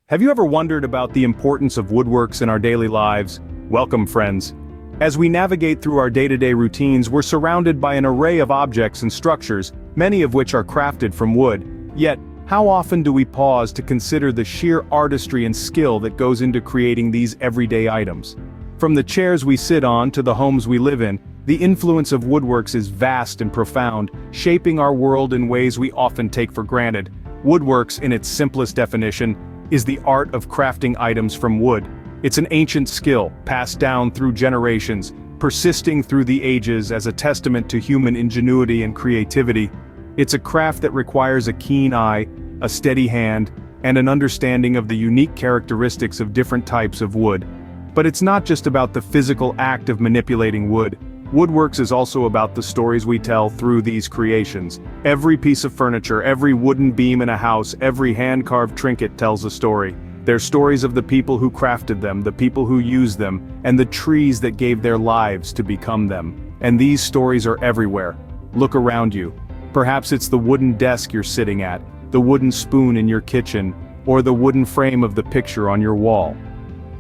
Have you ever wondered about the importance of woodworks in our daily lives? Welcome, friends. As we navigate through our day-to-day routines, we're surrounded by an array of objects and structures, many of which are crafted from wood. Yet, how often do we pause to consider the sheer artistry and skill that goes into creating these everyday items? From the chairs we sit on to the homes we live in, the influence of woodworks is vast and profound, shaping our world in ways we often take for granted. Woodworks, in its simplest definition, is the art of crafting items from wood. It's an ancient skill, passed down through generations, persisting through the ages as a testament to human ingenuity and creativity. It's a craft that requires a keen eye, a steady hand, and an understanding of the unique characteristics of different types of wood. But it's not just about the physical act of manipulating wood. Woodworks is also about the stories we tell through these creations. Every piece of furniture, every wooden beam in a house, every hand-carved trinket tells a story. They're stories of the people who crafted them, the people who used them, and the trees that gave their lives to become them. And these stories are everywhere. Look around you. Perhaps it's the wooden desk you're sitting at, the wooden spoon in your kitchen, or the wooden frame of the picture on your wall.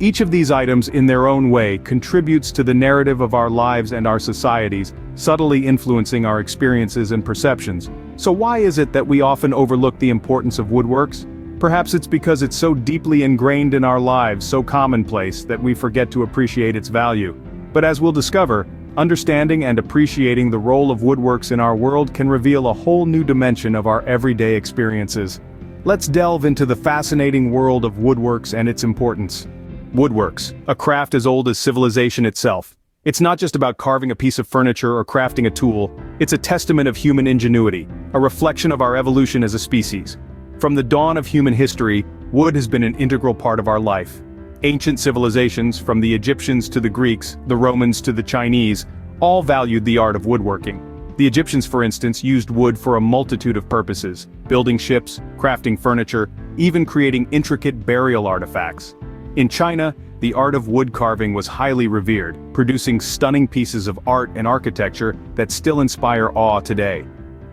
Each of these items, in their own way, contributes to the narrative of our lives and our societies, subtly influencing our experiences and perceptions. So why is it that we often overlook the importance of woodworks? Perhaps it's because it's so deeply ingrained in our lives, so commonplace, that we forget to appreciate its value. But as we'll discover, understanding and appreciating the role of woodworks in our world can reveal a whole new dimension of our everyday experiences. Let's delve into the fascinating world of woodworks and its importance. Woodworks, a craft as old as civilization itself. It's not just about carving a piece of furniture or crafting a tool, it's a testament of human ingenuity, a reflection of our evolution as a species. From the dawn of human history, wood has been an integral part of our life. Ancient civilizations, from the Egyptians to the Greeks, the Romans to the Chinese, all valued the art of woodworking. The Egyptians, for instance, used wood for a multitude of purposes, building ships, crafting furniture, even creating intricate burial artifacts. In China, the art of wood carving was highly revered, producing stunning pieces of art and architecture that still inspire awe today.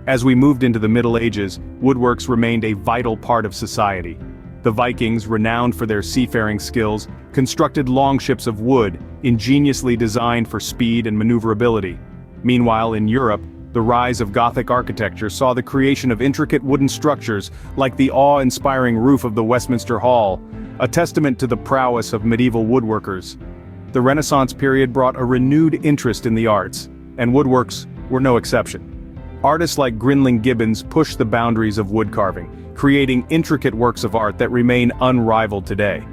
As we moved into the Middle Ages, woodworks remained a vital part of society. The Vikings, renowned for their seafaring skills, constructed longships of wood, ingeniously designed for speed and maneuverability. Meanwhile, in Europe, the rise of Gothic architecture saw the creation of intricate wooden structures like the awe-inspiring roof of the Westminster Hall, a testament to the prowess of medieval woodworkers. The Renaissance period brought a renewed interest in the arts, and woodworks were no exception. Artists like Grinling Gibbons pushed the boundaries of wood carving, creating intricate works of art that remain unrivaled today.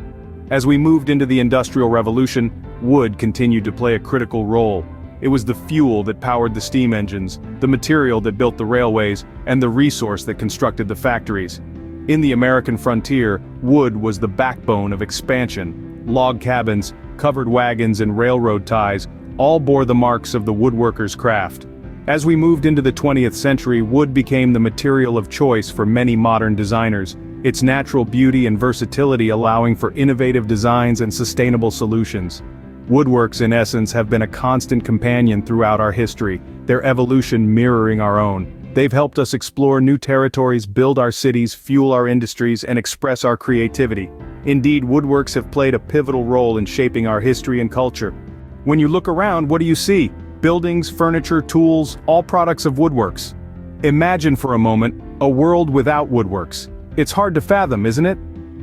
As we moved into the Industrial Revolution, wood continued to play a critical role. It was the fuel that powered the steam engines, the material that built the railways, and the resource that constructed the factories. In the American frontier, wood was the backbone of expansion. Log cabins, covered wagons, and railroad ties all bore the marks of the woodworker's craft. As we moved into the 20th century, wood became the material of choice for many modern designers, its natural beauty and versatility allowing for innovative designs and sustainable solutions. Woodworks, in essence, have been a constant companion throughout our history, their evolution mirroring our own. They've helped us explore new territories, build our cities, fuel our industries, and express our creativity. Indeed, woodworks have played a pivotal role in shaping our history and culture. When you look around, what do you see? Buildings, furniture, tools, all products of woodworks. Imagine for a moment a world without woodworks. It's hard to fathom, isn't it?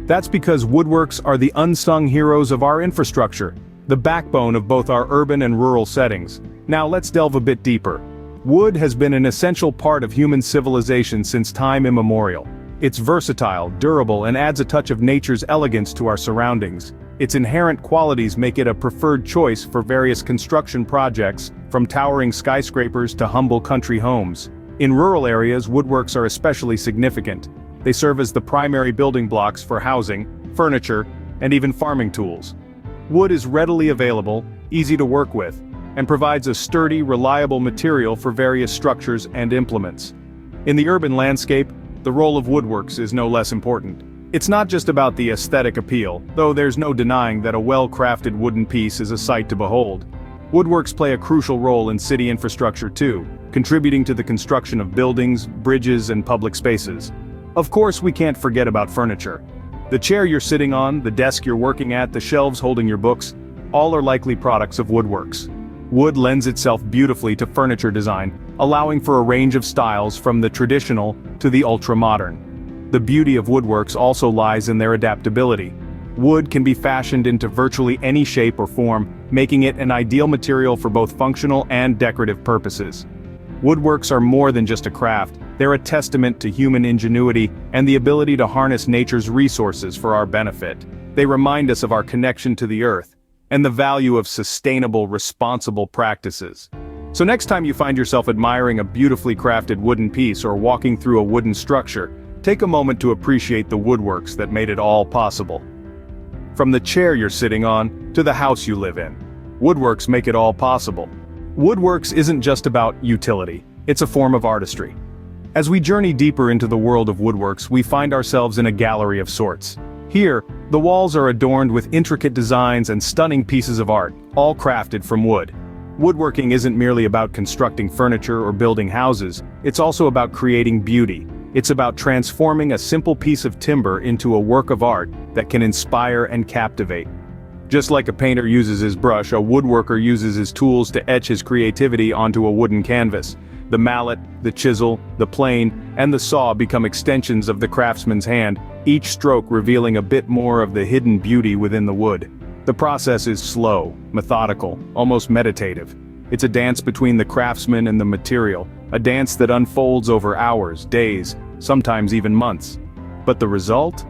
That's because woodworks are the unsung heroes of our infrastructure, the backbone of both our urban and rural settings. Now let's delve a bit deeper. Wood has been an essential part of human civilization since time immemorial. It's versatile, durable, and adds a touch of nature's elegance to our surroundings. Its inherent qualities make it a preferred choice for various construction projects, from towering skyscrapers to humble country homes. In rural areas, woodworks are especially significant. They serve as the primary building blocks for housing, furniture, and even farming tools. Wood is readily available, easy to work with, and provides a sturdy, reliable material for various structures and implements. In the urban landscape, the role of woodworks is no less important. It's not just about the aesthetic appeal, though there's no denying that a well-crafted wooden piece is a sight to behold. Woodworks play a crucial role in city infrastructure too, contributing to the construction of buildings, bridges, and public spaces. Of course, we can't forget about furniture. The chair you're sitting on, the desk you're working at, the shelves holding your books, all are likely products of woodworks. Wood lends itself beautifully to furniture design, allowing for a range of styles from the traditional to the ultra-modern. The beauty of woodworks also lies in their adaptability. Wood can be fashioned into virtually any shape or form, making it an ideal material for both functional and decorative purposes. Woodworks are more than just a craft, they're a testament to human ingenuity and the ability to harness nature's resources for our benefit. They remind us of our connection to the earth and the value of sustainable, responsible practices. So next time you find yourself admiring a beautifully crafted wooden piece or walking through a wooden structure, take a moment to appreciate the woodworks that made it all possible. From the chair you're sitting on to the house you live in, woodworks make it all possible. Woodworks isn't just about utility, it's a form of artistry. As we journey deeper into the world of woodworks, we find ourselves in a gallery of sorts. Here, the walls are adorned with intricate designs and stunning pieces of art, all crafted from wood. Woodworking isn't merely about constructing furniture or building houses, it's also about creating beauty. It's about transforming a simple piece of timber into a work of art that can inspire and captivate. Just like a painter uses his brush, a woodworker uses his tools to etch his creativity onto a wooden canvas. The mallet, the chisel, the plane, and the saw become extensions of the craftsman's hand, each stroke revealing a bit more of the hidden beauty within the wood. The process is slow, methodical, almost meditative. It's a dance between the craftsman and the material, a dance that unfolds over hours, days, sometimes even months. But the result?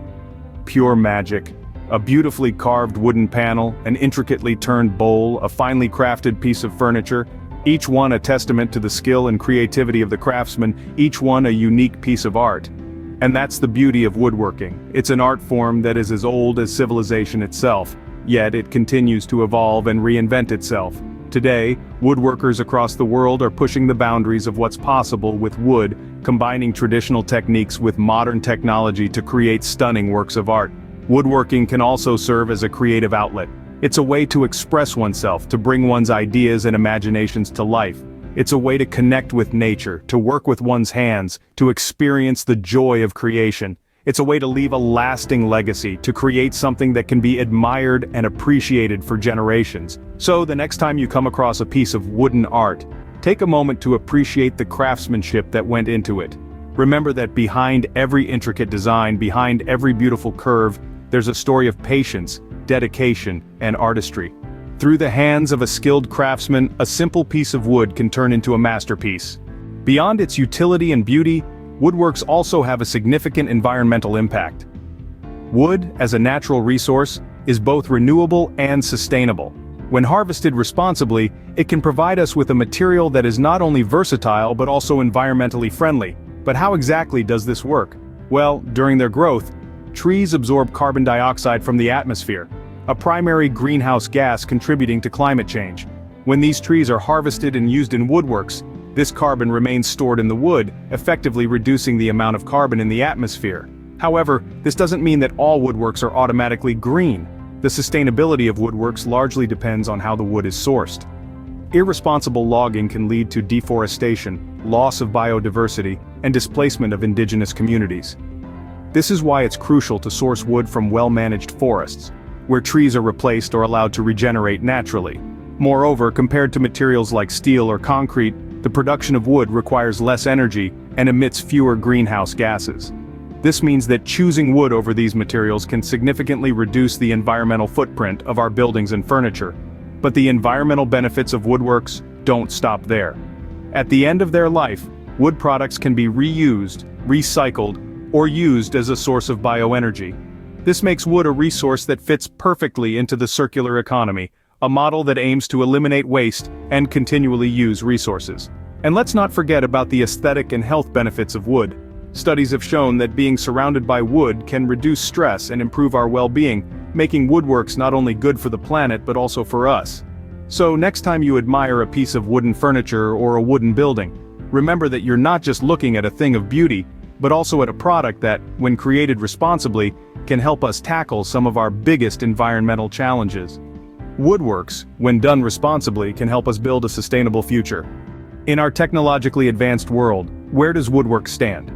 Pure magic. A beautifully carved wooden panel, an intricately turned bowl, a finely crafted piece of furniture, each one a testament to the skill and creativity of the craftsman, each one a unique piece of art. And that's the beauty of woodworking. It's an art form that is as old as civilization itself, yet it continues to evolve and reinvent itself. Today, woodworkers across the world are pushing the boundaries of what's possible with wood, combining traditional techniques with modern technology to create stunning works of art. Woodworking can also serve as a creative outlet. It's a way to express oneself, to bring one's ideas and imaginations to life. It's a way to connect with nature, to work with one's hands, to experience the joy of creation. It's a way to leave a lasting legacy, to create something that can be admired and appreciated for generations. So the next time you come across a piece of wooden art, take a moment to appreciate the craftsmanship that went into it. Remember that behind every intricate design, behind every beautiful curve, there's a story of patience, dedication, and artistry. Through the hands of a skilled craftsman, a simple piece of wood can turn into a masterpiece. Beyond its utility and beauty, woodworks also have a significant environmental impact. Wood, as a natural resource, is both renewable and sustainable. When harvested responsibly, it can provide us with a material that is not only versatile but also environmentally friendly. But how exactly does this work? Well, during their growth, trees absorb carbon dioxide from the atmosphere, a primary greenhouse gas contributing to climate change. When these trees are harvested and used in woodworks, this carbon remains stored in the wood, effectively reducing the amount of carbon in the atmosphere. However, this doesn't mean that all woodworks are automatically green. The sustainability of woodworks largely depends on how the wood is sourced. Irresponsible logging can lead to deforestation, loss of biodiversity, and displacement of indigenous communities. This is why it's crucial to source wood from well-managed forests, where trees are replaced or allowed to regenerate naturally. Moreover, compared to materials like steel or concrete, the production of wood requires less energy and emits fewer greenhouse gases. This means that choosing wood over these materials can significantly reduce the environmental footprint of our buildings and furniture. But the environmental benefits of woodworks don't stop there. At the end of their life, wood products can be reused, recycled, or used as a source of bioenergy. This makes wood a resource that fits perfectly into the circular economy, a model that aims to eliminate waste and continually use resources. And let's not forget about the aesthetic and health benefits of wood. Studies have shown that being surrounded by wood can reduce stress and improve our well-being, making woodworks not only good for the planet but also for us. So next time you admire a piece of wooden furniture or a wooden building, remember that you're not just looking at a thing of beauty, but also at a product that, when created responsibly, can help us tackle some of our biggest environmental challenges. Woodworks, when done responsibly, can help us build a sustainable future. In our technologically advanced world, where does woodwork stand?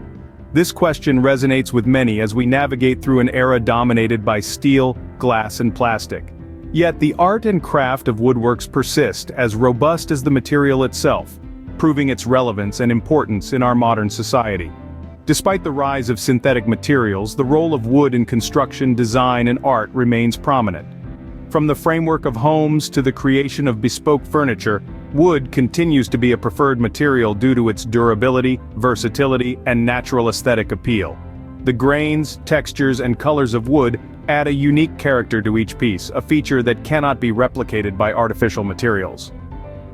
This question resonates with many as we navigate through an era dominated by steel, glass, and plastic. Yet the art and craft of woodworks persist as robust as the material itself, proving its relevance and importance in our modern society. Despite the rise of synthetic materials, the role of wood in construction, design, and art remains prominent. From the framework of homes to the creation of bespoke furniture, wood continues to be a preferred material due to its durability, versatility, and natural aesthetic appeal. The grains, textures, and colors of wood add a unique character to each piece, a feature that cannot be replicated by artificial materials.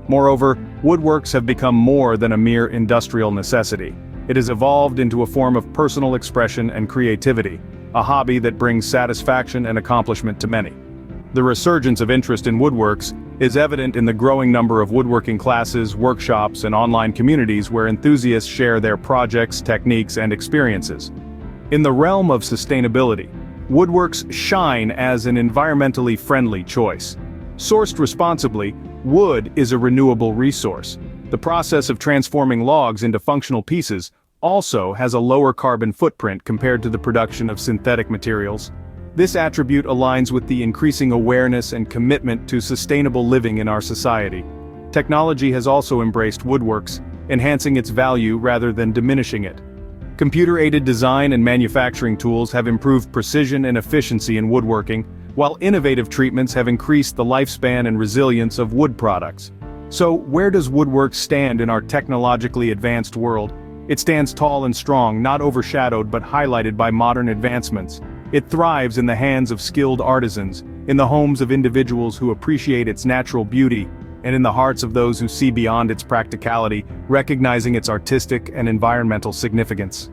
Moreover, woodworks have become more than a mere industrial necessity. It has evolved into a form of personal expression and creativity, a hobby that brings satisfaction and accomplishment to many. The resurgence of interest in woodworks is evident in the growing number of woodworking classes, workshops, and online communities where enthusiasts share their projects, techniques, and experiences. In the realm of sustainability, woodworks shine as an environmentally friendly choice. Sourced responsibly, wood is a renewable resource. The process of transforming logs into functional pieces also has a lower carbon footprint compared to the production of synthetic materials. This attribute aligns with the increasing awareness and commitment to sustainable living in our society. Technology has also embraced woodworks, enhancing its value rather than diminishing it. Computer-aided design and manufacturing tools have improved precision and efficiency in woodworking, while innovative treatments have increased the lifespan and resilience of wood products. So, where does woodwork stand in our technologically advanced world? It stands tall and strong, not overshadowed but highlighted by modern advancements. It thrives in the hands of skilled artisans, in the homes of individuals who appreciate its natural beauty, and in the hearts of those who see beyond its practicality, recognizing its artistic and environmental significance.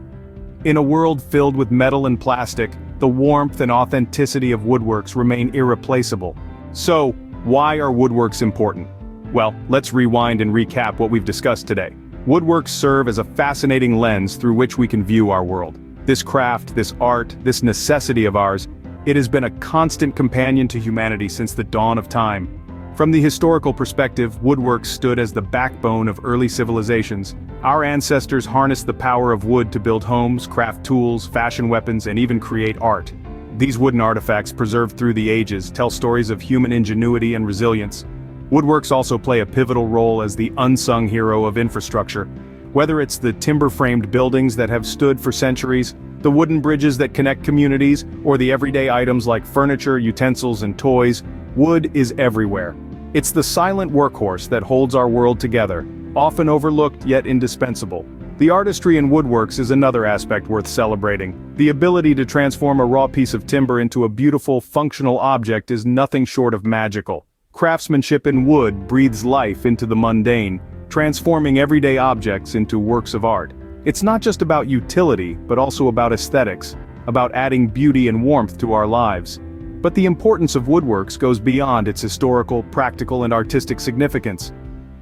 In a world filled with metal and plastic, the warmth and authenticity of woodworks remain irreplaceable. So, why are woodworks important? Well, let's rewind and recap what we've discussed today. Woodworks serve as a fascinating lens through which we can view our world. This craft, this art, this necessity of ours, it has been a constant companion to humanity since the dawn of time. From the historical perspective, woodworks stood as the backbone of early civilizations. Our ancestors harnessed the power of wood to build homes, craft tools, fashion weapons, and even create art. These wooden artifacts, preserved through the ages, tell stories of human ingenuity and resilience. Woodworks also play a pivotal role as the unsung hero of infrastructure. Whether it's the timber-framed buildings that have stood for centuries, the wooden bridges that connect communities, or the everyday items like furniture, utensils, and toys, wood is everywhere. It's the silent workhorse that holds our world together, often overlooked yet indispensable. The artistry in woodworks is another aspect worth celebrating. The ability to transform a raw piece of timber into a beautiful, functional object is nothing short of magical. Craftsmanship in wood breathes life into the mundane, transforming everyday objects into works of art. It's not just about utility, but also about aesthetics, about adding beauty and warmth to our lives. But the importance of woodworks goes beyond its historical, practical, and artistic significance.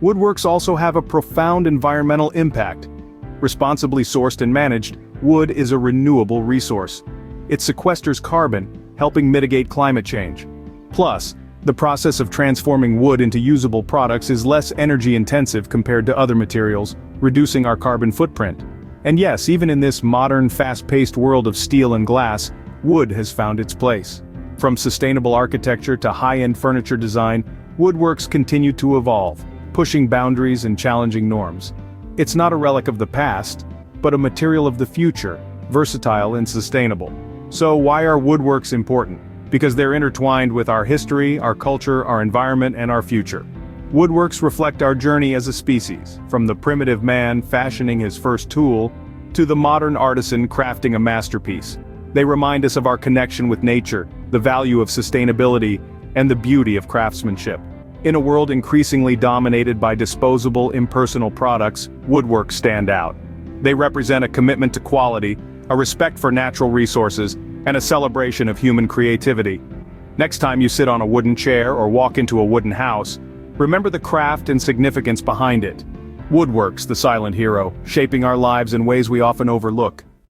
Woodworks also have a profound environmental impact. Responsibly sourced and managed, wood is a renewable resource. It sequesters carbon, helping mitigate climate change. Plus, the process of transforming wood into usable products is less energy-intensive compared to other materials, reducing our carbon footprint. And yes, even in this modern, fast-paced world of steel and glass, wood has found its place. From sustainable architecture to high-end furniture design, woodworks continue to evolve, pushing boundaries and challenging norms. It's not a relic of the past, but a material of the future, versatile and sustainable. So why are woodworks important? Because they're intertwined with our history, our culture, our environment, and our future. Woodworks reflect our journey as a species, from the primitive man fashioning his first tool, to the modern artisan crafting a masterpiece. They remind us of our connection with nature, the value of sustainability, and the beauty of craftsmanship. In a world increasingly dominated by disposable, impersonal products, woodworks stand out. They represent a commitment to quality, a respect for natural resources, and a celebration of human creativity. Next time you sit on a wooden chair or walk into a wooden house, remember the craft and significance behind it. Woodworks, the silent hero, shaping our lives in ways we often overlook.